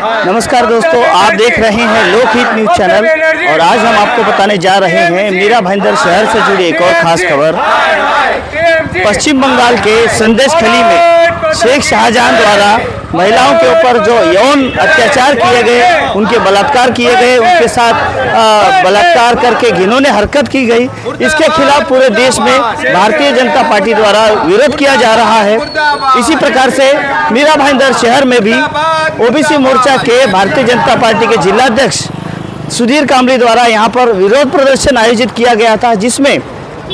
नमस्कार दोस्तों, आप देख रहे हैं लोकहित न्यूज चैनल और आज हम आपको बताने जा रहे हैं मीरा भाईंदर शहर से जुड़ी एक और खास खबर। पश्चिम बंगाल के संदेश खली में शेख शाहजहां द्वारा महिलाओं के ऊपर जो यौन अत्याचार किए गए, उनके बलात्कार किए गए, उनके साथ बलात्कार करके घिनौनी हरकत की गई, इसके खिलाफ पूरे देश में भारतीय जनता पार्टी द्वारा विरोध किया जा रहा है। इसी प्रकार से मीरा भाईंदर शहर में भी ओबीसी मोर्चा के भारतीय जनता पार्टी के जिलाध्यक्ष सुधीर कामली द्वारा यहाँ पर विरोध प्रदर्शन आयोजित किया गया था, जिसमें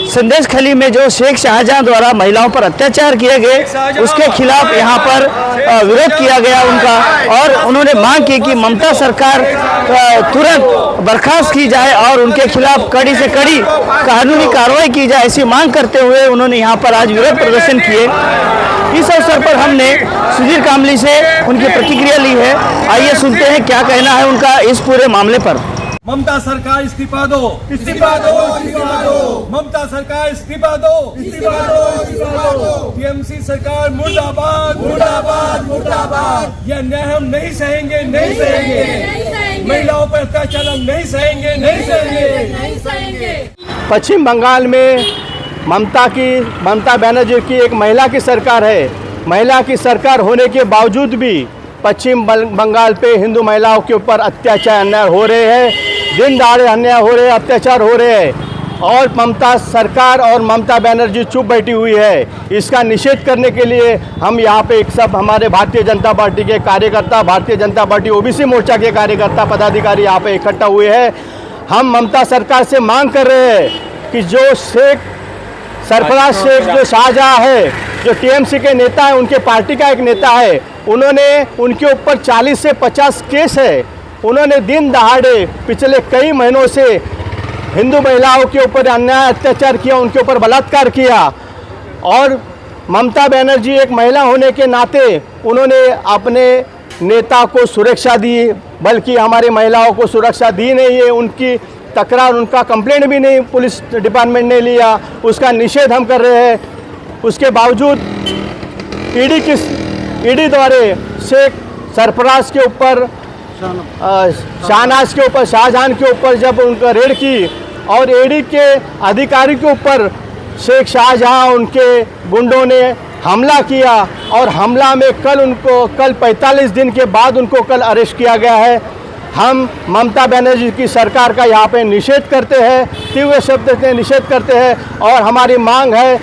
संदेश खली में जो शेख शाहजहां द्वारा महिलाओं पर अत्याचार किए गए उसके खिलाफ यहाँ पर विरोध किया गया उनका, और उन्होंने मांग की कि ममता सरकार तुरंत बर्खास्त की जाए और उनके खिलाफ कड़ी से कड़ी कानूनी कार्रवाई की जाए। ऐसी मांग करते हुए उन्होंने यहाँ पर आज विरोध प्रदर्शन किए। इस अवसर पर हमने सुधीर कामली से उनकी प्रतिक्रिया ली है। आइए सुनते हैं क्या कहना है उनका इस पूरे मामले पर। ममता सरकार इस्तीफा दो, इस्तीफा दो, इस्तीफा दो। ममता सरकार इस्तीफा दो, इस्तीफा दो, इस्तीफा दो। टीएमसी सरकार मुर्दाबाद, मुर्दाबाद, मुर्दाबाद। यह अन्याय हम नहीं सहेंगे, नहीं सहेंगे। महिलाओं पर अत्याचार हम नहीं सहेंगे, नहीं सहेंगे, नहीं सहेंगे। पश्चिम बंगाल में ममता बनर्जी की एक महिला की सरकार है। महिला की सरकार होने के बावजूद भी पश्चिम बंगाल पे हिंदू महिलाओं के ऊपर अत्याचार अन्याय हो रहे हैं, दिन दहाड़े अन्याय हो रहे हैं, अत्याचार हो रहे हैं, और ममता सरकार और ममता बनर्जी चुप बैठी हुई है। इसका निषेध करने के लिए हम यहाँ पे एक सब हमारे भारतीय जनता पार्टी के कार्यकर्ता, भारतीय जनता पार्टी ओबीसी मोर्चा के कार्यकर्ता पदाधिकारी यहाँ पे इकट्ठा हुए हैं। हम ममता सरकार से मांग कर रहे हैं कि जो सरफराज शेख जो शाहजहां है, जो टीएमसी के नेता है, उनके पार्टी का एक नेता है, उन्होंने उनके ऊपर 40 से 50 केस है। उन्होंने दिन दहाड़े पिछले कई महीनों से हिंदू महिलाओं के ऊपर अन्याय अत्याचार किया, उनके ऊपर बलात्कार किया। और ममता बनर्जी एक महिला होने के नाते उन्होंने अपने नेता को सुरक्षा दी, बल्कि हमारी महिलाओं को सुरक्षा दी नहीं है। उनकी तकरार, उनका कंप्लेंट भी नहीं पुलिस डिपार्टमेंट ने लिया, उसका निषेध हम कर रहे हैं। उसके बावजूद ईडी द्वारा शेख सरफराज के ऊपर, शाहनाज के ऊपर, शाहजहां के ऊपर जब उनका रेड की और ईडी के अधिकारी के ऊपर शेख शाहजहां उनके गुंडों ने हमला किया, और हमला में कल 45 दिन के बाद उनको कल अरेस्ट किया गया है। हम ममता बनर्जी की सरकार का यहाँ पे निषेध करते हैं, तीव्र शब्द से निषेध करते हैं, और हमारी मांग है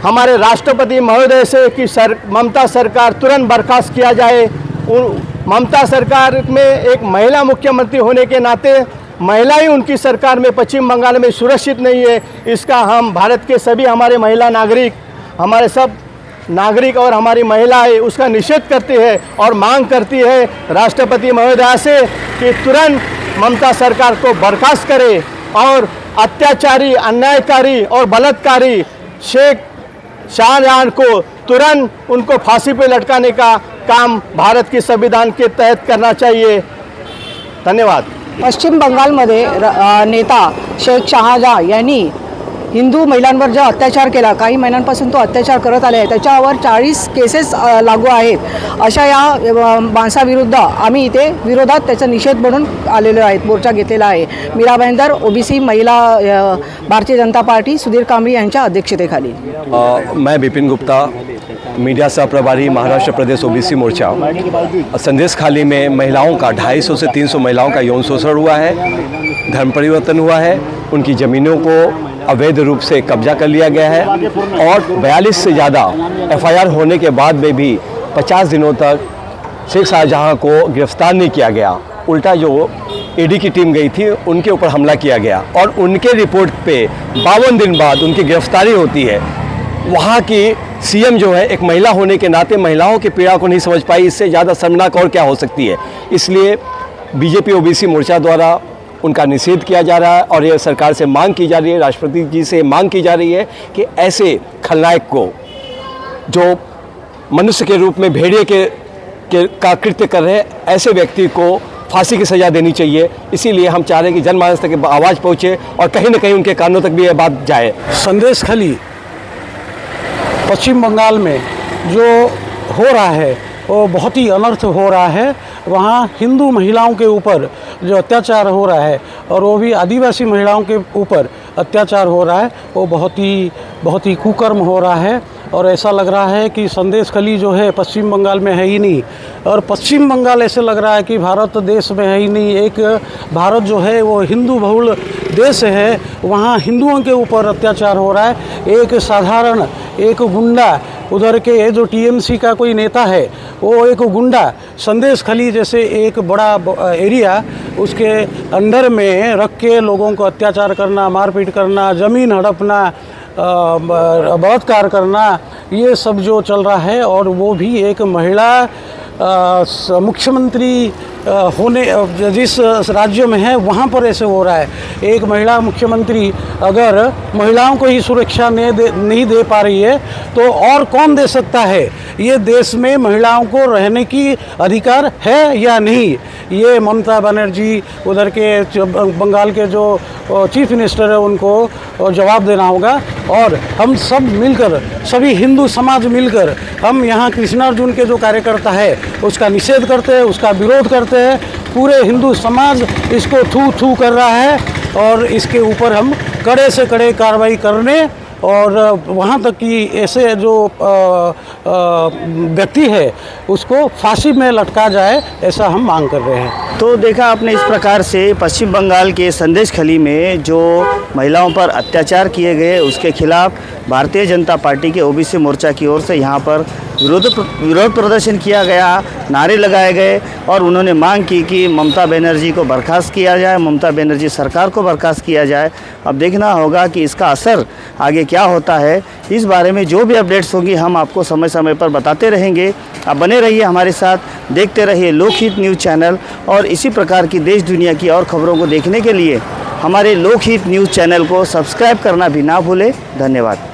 हमारे राष्ट्रपति महोदय से कि ममता सरकार तुरंत बर्खास्त किया जाए। ममता सरकार में एक महिला मुख्यमंत्री होने के नाते महिला ही उनकी सरकार में पश्चिम बंगाल में सुरक्षित नहीं है। इसका हम भारत के सभी हमारे महिला नागरिक, हमारे सब नागरिक और हमारी महिलाएं उसका निषेध करती है और मांग करती है राष्ट्रपति महोदय से कि तुरंत ममता सरकार को बर्खास्त करे और अत्याचारी, अन्यायकारी और बलात्कारी शेख शाहजहां को तुरंत उनको फांसी पे लटकाने का काम भारत के संविधान के तहत करना चाहिए। धन्यवाद। पश्चिम बंगालमध्ये नेता शेख शाहजहां यांनी हिंदू महिलांवर जो अत्याचार केला, काही महिन्यांपासून तो अत्याचार करत आले आहे, त्याच्यावर 40 केसेस लागू आहेत। अशा या माणसाविरुद्ध आम्ही इथे विरोधात त्याचा निषेध म्हणून आलेलो आहेत, मोर्चा घेतलेला आहे। मीरा भाईंदर ओबीसी महिला भारतीय जनता पार्टी सुधीर कामली यांच्या अध्यक्षतेखाली। मैं विपिन गुप्ता, मीडिया सह प्रभारी, महाराष्ट्र प्रदेश ओबीसी मोर्चा। संदेश खाली में महिलाओं का 250 से 300 महिलाओं का यौन शोषण हुआ है, धर्म परिवर्तन हुआ है, उनकी ज़मीनों को अवैध रूप से कब्जा कर लिया गया है, और 42 से ज़्यादा एफआईआर होने के बाद में भी 50 दिनों तक शेख शाहजहां को गिरफ्तार नहीं किया गया। उल्टा जो ईडी की टीम गई थी उनके ऊपर हमला किया गया, और उनके रिपोर्ट पे 52 दिन बाद उनकी गिरफ्तारी होती है। वहाँ की सीएम जो है एक महिला होने के नाते महिलाओं की पीड़ा को नहीं समझ पाई। इससे ज़्यादा शर्मनाक और क्या हो सकती है। इसलिए बीजेपी ओबीसी मोर्चा द्वारा उनका निषेध किया जा रहा है, और ये सरकार से मांग की जा रही है, राष्ट्रपति जी से मांग की जा रही है कि ऐसे खलनायक को, जो मनुष्य के रूप में भेड़िए का कृत्य कर रहे हैं, ऐसे व्यक्ति को फांसी की सज़ा देनी चाहिए। इसीलिए हम चाह रहे हैं कि जनमानस तक आवाज़ पहुँचे और कहीं न कहीं उनके कानों तक भी ये बात जाए। संदेश खली पश्चिम बंगाल में जो हो रहा है वो बहुत ही अनर्थ हो रहा है। वहाँ हिंदू महिलाओं के ऊपर जो अत्याचार हो रहा है और वो भी आदिवासी महिलाओं के ऊपर अत्याचार हो रहा है, वो बहुत ही कुकर्म हो रहा है। और ऐसा लग रहा है कि संदेशखाली जो है पश्चिम बंगाल में है ही नहीं, और पश्चिम बंगाल ऐसे लग रहा है कि भारत देश में है ही नहीं। एक भारत जो है वो हिंदू बहुल देश है, वहाँ हिंदुओं के ऊपर अत्याचार हो रहा है। एक साधारण एक गुंडा, उधर के जो टीएमसी का कोई नेता है, वो एक गुंडा संदेशखाली जैसे एक बड़ा एरिया उसके अंडर में रख के लोगों को अत्याचार करना, मारपीट करना, ज़मीन हड़पना, बलात्कार करना, ये सब जो चल रहा है। और वो भी एक महिला मुख्यमंत्री होने जिस राज्य में है वहाँ पर ऐसे हो रहा है। एक महिला मुख्यमंत्री अगर महिलाओं को ही सुरक्षा नहीं दे पा रही है तो और कौन दे सकता है? ये देश में महिलाओं को रहने की अधिकार है या नहीं? ये ममता बनर्जी, उधर के बंगाल के जो चीफ मिनिस्टर है, उनको जवाब देना होगा। और हम सब मिलकर, सभी हिंदू समाज मिलकर, हम यहाँ कृष्णार्जुन के जो कार्यकर्ता है उसका निषेध करते हैं, उसका विरोध करते हैं। पूरे हिंदू समाज इसको थू कर रहा है और इसके ऊपर हम कड़े से कड़े कार्रवाई करने और वहाँ तक कि ऐसे जो व्यक्ति है उसको फांसी में लटका जाए, ऐसा हम मांग कर रहे हैं। तो देखा आपने, इस प्रकार से पश्चिम बंगाल के संदेशखाली में जो महिलाओं पर अत्याचार किए गए उसके खिलाफ भारतीय जनता पार्टी के ओबीसी मोर्चा की ओर से यहाँ पर विरोध प्रदर्शन किया गया, नारे लगाए गए और उन्होंने मांग की कि ममता बनर्जी को बर्खास्त किया जाए, ममता बनर्जी सरकार को बर्खास्त किया जाए। अब देखना होगा कि इसका असर आगे क्या होता है। इस बारे में जो भी अपडेट्स होंगी हम आपको समय समय पर बताते रहेंगे। आप बने रहिए हमारे साथ, देखते रहिए लोकहित न्यूज़ चैनल और इसी प्रकार की देश दुनिया की और खबरों को देखने के लिए हमारे लोकहित न्यूज़ चैनल को सब्सक्राइब करना भी ना भूलें। धन्यवाद।